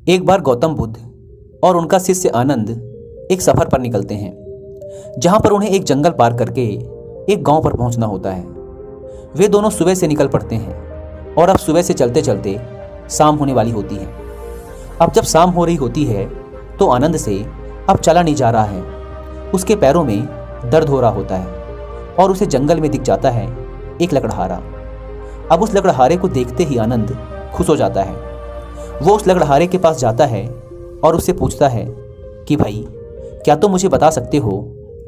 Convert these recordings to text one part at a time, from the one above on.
एक बार गौतम बुद्ध और उनका शिष्य आनंद एक सफ़र पर निकलते हैं, जहाँ पर उन्हें एक जंगल पार करके एक गांव पर पहुँचना होता है। वे दोनों सुबह से निकल पड़ते हैं और अब सुबह से चलते चलते शाम होने वाली होती है। अब जब शाम हो रही होती है तो आनंद से अब चला नहीं जा रहा है। उसके पैरों में दर्द हो रहा होता है और उसे जंगल में दिख जाता है एक लकड़हारा। अब उस लकड़हारे को देखते ही आनंद खुश हो जाता है। वो उस लकड़हारे के पास जाता है और उससे पूछता है कि भाई, क्या तुम मुझे बता सकते हो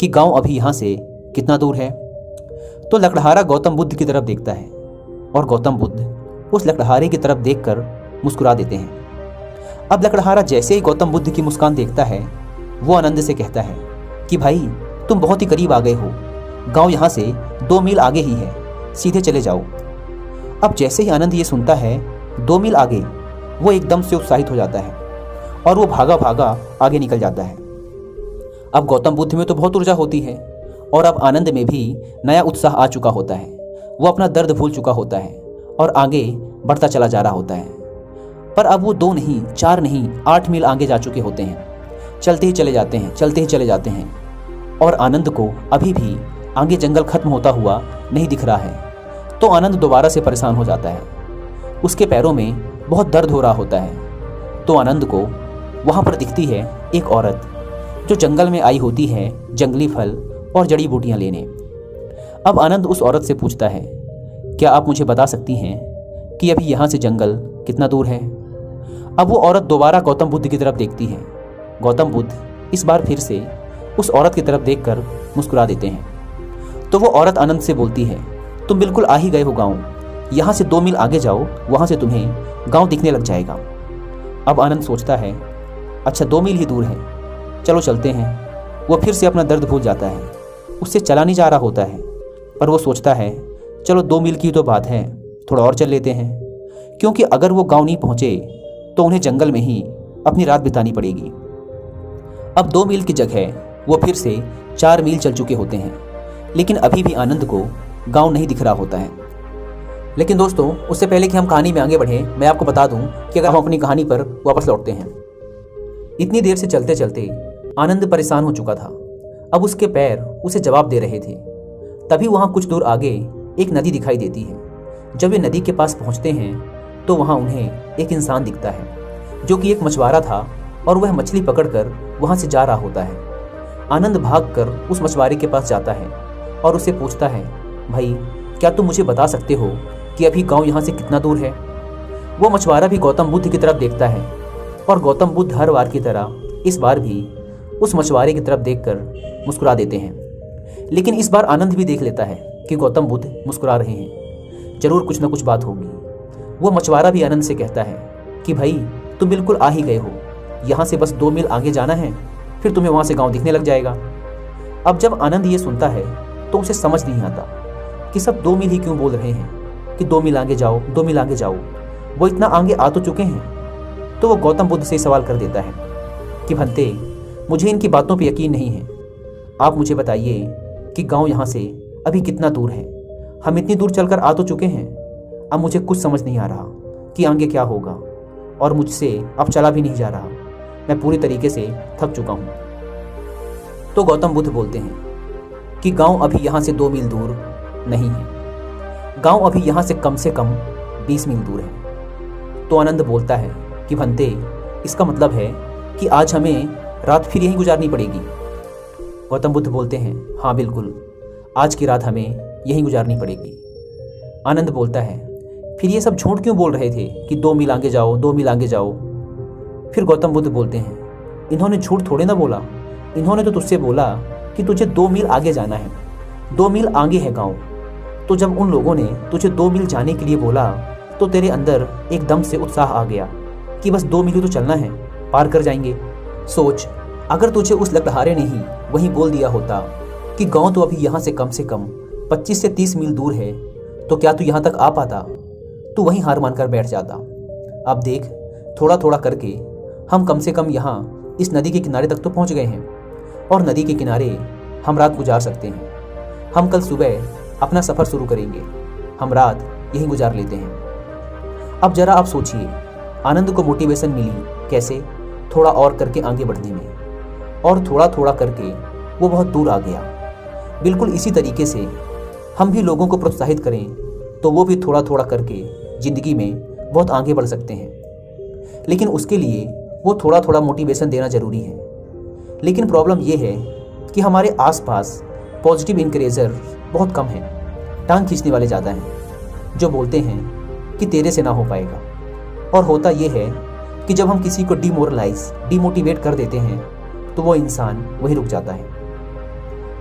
कि गांव अभी यहाँ से कितना दूर है? तो लकड़हारा गौतम बुद्ध की तरफ देखता है और गौतम बुद्ध उस लकड़हारे की तरफ देखकर मुस्कुरा देते हैं। अब लकड़हारा जैसे ही गौतम बुद्ध की मुस्कान देखता है, वो आनंद से कहता है कि भाई, तुम बहुत ही करीब आ गए हो। गांव यहाँ से 2 मील आगे ही है, सीधे चले जाओ। अब जैसे ही आनंद ये सुनता है 2 मील आगे, वो एकदम से उत्साहित हो जाता है और वो भागा भागा आगे निकल जाता है। अब गौतम बुद्ध में तो बहुत ऊर्जा होती है और अब आनंद में भी नया उत्साह आ चुका होता है। वो अपना दर्द भूल चुका होता है और आगे बढ़ता चला जा रहा होता है। पर अब वो 2 नहीं, 4 नहीं, 8 मील आगे जा चुके होते हैं। चलते ही चले जाते हैं, चलते ही चले जाते हैं और आनंद को अभी भी आगे जंगल खत्म होता हुआ नहीं दिख रहा है। तो आनंद दोबारा से परेशान हो जाता है। उसके पैरों में बहुत दर्द हो रहा होता है। तो आनंद को वहाँ पर दिखती है एक औरत, जो जंगल में आई होती है जंगली फल और जड़ी बूटियाँ लेने। अब आनंद उस औरत से पूछता है, क्या आप मुझे बता सकती हैं कि अभी यहाँ से जंगल कितना दूर है? अब वो औरत दोबारा गौतम बुद्ध की तरफ देखती है। गौतम बुद्ध इस बार फिर से उस औरत की तरफ देखकर मुस्कुरा देते हैं। तो वो औरत आनंद से बोलती है, तुम बिल्कुल आ ही गए हो गाँव। यहाँ से 2 मील आगे जाओ, वहाँ से तुम्हें गांव दिखने लग जाएगा। अब आनंद सोचता है, अच्छा 2 मील ही दूर है, चलो चलते हैं। वो फिर से अपना दर्द भूल जाता है। उससे चला नहीं जा रहा होता है, पर वो सोचता है चलो 2 मील की तो बात है, थोड़ा और चल लेते हैं, क्योंकि अगर वो गांव नहीं पहुँचे तो उन्हें जंगल में ही अपनी रात बितानी पड़ेगी। अब 2 मील की जगह वो फिर से 4 मील चल चुके होते हैं, लेकिन अभी भी आनंद को गाँव नहीं दिख रहा होता है। लेकिन दोस्तों, उससे पहले कि हम कहानी में आगे बढ़ें, मैं आपको बता दूं कि अगर हम अपनी कहानी पर वापस लौटते हैं। इतनी देर से चलते चलते आनंद परेशान हो चुका था। अब उसके पैर उसे जवाब दे रहे थे। तभी वहाँ कुछ दूर आगे एक नदी दिखाई देती है। जब वे नदी के पास पहुँचते हैं तो वहाँ उन्हें एक इंसान दिखता है, जो कि एक मछुआरा था और वह मछली पकड़कर वहाँ से जा रहा होता है। आनंद भागकर उस मछुआरे के पास जाता है और उससे पूछता है, भाई, क्या तुम मुझे बता सकते हो कि अभी गांव यहाँ से कितना दूर है? वो मछुआरा भी गौतम बुद्ध की तरफ देखता है और गौतम बुद्ध हर बार की तरह इस बार भी उस मछुआरे की तरफ देखकर मुस्कुरा देते हैं। लेकिन इस बार आनंद भी देख लेता है कि गौतम बुद्ध मुस्कुरा रहे हैं, जरूर कुछ ना कुछ बात होगी। वो मछुआरा भी आनंद से कहता है कि भाई, तुम बिल्कुल आ ही गए हो। यहाँ से बस 2 मील आगे जाना है, फिर तुम्हें वहाँ से गाँव दिखने लग जाएगा। अब जब आनंद ये सुनता है तो उसे समझ नहीं आता कि सब 2 मील ही क्यों बोल रहे हैं कि 2 मील आगे जाओ, 2 मील आगे जाओ। वो इतना आगे आ तो चुके हैं। तो वो गौतम बुद्ध से सवाल कर देता है कि भंते, मुझे इनकी बातों पे यकीन नहीं है। आप मुझे बताइए कि गांव यहाँ से अभी कितना दूर है? हम इतनी दूर चलकर आ तो चुके हैं। अब मुझे कुछ समझ नहीं आ रहा कि आगे क्या होगा और मुझसे अब चला भी नहीं जा रहा। मैं पूरी तरीके से थक चुका हूँ। तो गौतम बुद्ध बोलते हैं कि गांव अभी यहाँ से 2 मील दूर नहीं है। गांव अभी यहाँ से कम 20 मील दूर है। तो आनंद बोलता है कि भंते, इसका मतलब है कि आज हमें रात फिर यहीं गुजारनी पड़ेगी। गौतम बुद्ध बोलते हैं, हाँ बिल्कुल, आज की रात हमें यहीं गुजारनी पड़ेगी। आनंद बोलता है, फिर ये सब झूठ क्यों बोल रहे थे कि 2 मील आगे जाओ, 2 मील आगे जाओ? फिर गौतम बुद्ध बोलते हैं, इन्होंने झूठ थोड़े ना बोला। इन्होंने तो तुझसे बोला कि तुझे 2 मील आगे जाना है। 2 मील आगे है गाँव। तो जब उन लोगों ने तुझे 2 मील जाने के लिए बोला तो तेरे अंदर एकदम से उत्साह आ गया कि बस 2 मील ही तो चलना है, पार कर जाएंगे। सोच, अगर तुझे उस लकड़हारे ने ही वहीं बोल दिया होता कि गांव तो अभी यहाँ से कम 25 से 30 मील दूर है, तो क्या तू यहाँ तक आ पाता? तू वहीं हार मानकर बैठ जाता। अब देख, थोड़ा थोड़ा करके हम कम से कम यहाँ इस नदी के किनारे तक तो पहुँच गए हैं और नदी के किनारे हम रात गुजार सकते हैं। हम कल सुबह अपना सफ़र शुरू करेंगे। हम रात यहीं गुजार लेते हैं। अब जरा आप सोचिए, आनंद को मोटिवेशन मिली कैसे, थोड़ा और करके आगे बढ़ने में, और थोड़ा थोड़ा करके वो बहुत दूर आ गया। बिल्कुल इसी तरीके से हम भी लोगों को प्रोत्साहित करें तो वो भी थोड़ा थोड़ा करके ज़िंदगी में बहुत आगे बढ़ सकते हैं। लेकिन उसके लिए वो थोड़ा थोड़ा मोटिवेशन देना ज़रूरी है। लेकिन प्रॉब्लम ये है कि हमारे आसपास पॉजिटिव इंकरेजर बहुत कम हैं। टांग खींचने वाले ज़्यादा हैं जो बोलते हैं कि तेरे से ना हो पाएगा। और होता ये है कि जब हम किसी को डिमोटिवेट कर देते हैं तो वो इंसान वहीं रुक जाता है।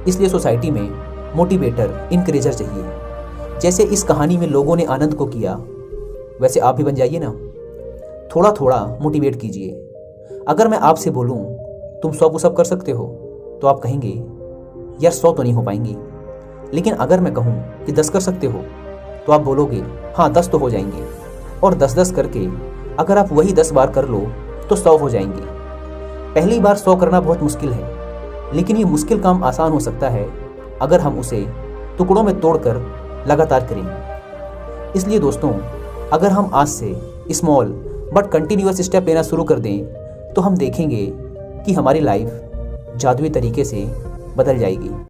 इसलिए सोसाइटी में मोटिवेटर, इनकरेजर चाहिए। जैसे इस कहानी में लोगों ने आनंद को किया, वैसे आप भी बन जाइए ना। थोड़ा थोड़ा मोटिवेट कीजिए। अगर मैं आपसे बोलूं तुम 100 पुशअप कर सकते हो तो आप कहेंगे यार 100 तो नहीं हो पाएंगी। लेकिन अगर मैं कहूं कि 10 कर सकते हो तो आप बोलोगे हाँ 10 तो हो जाएंगे। और 10-10 करके अगर आप वही 10 बार कर लो तो 100 हो जाएंगे। पहली बार 100 करना बहुत मुश्किल है, लेकिन ये मुश्किल काम आसान हो सकता है अगर हम उसे टुकड़ों में तोड़कर लगातार करें। इसलिए दोस्तों, अगर हम आज से स्मॉल बट कंटिन्यूअस स्टेप लेना शुरू कर दें तो हम देखेंगे कि हमारी लाइफ जादुई तरीके से बदल जाएगी।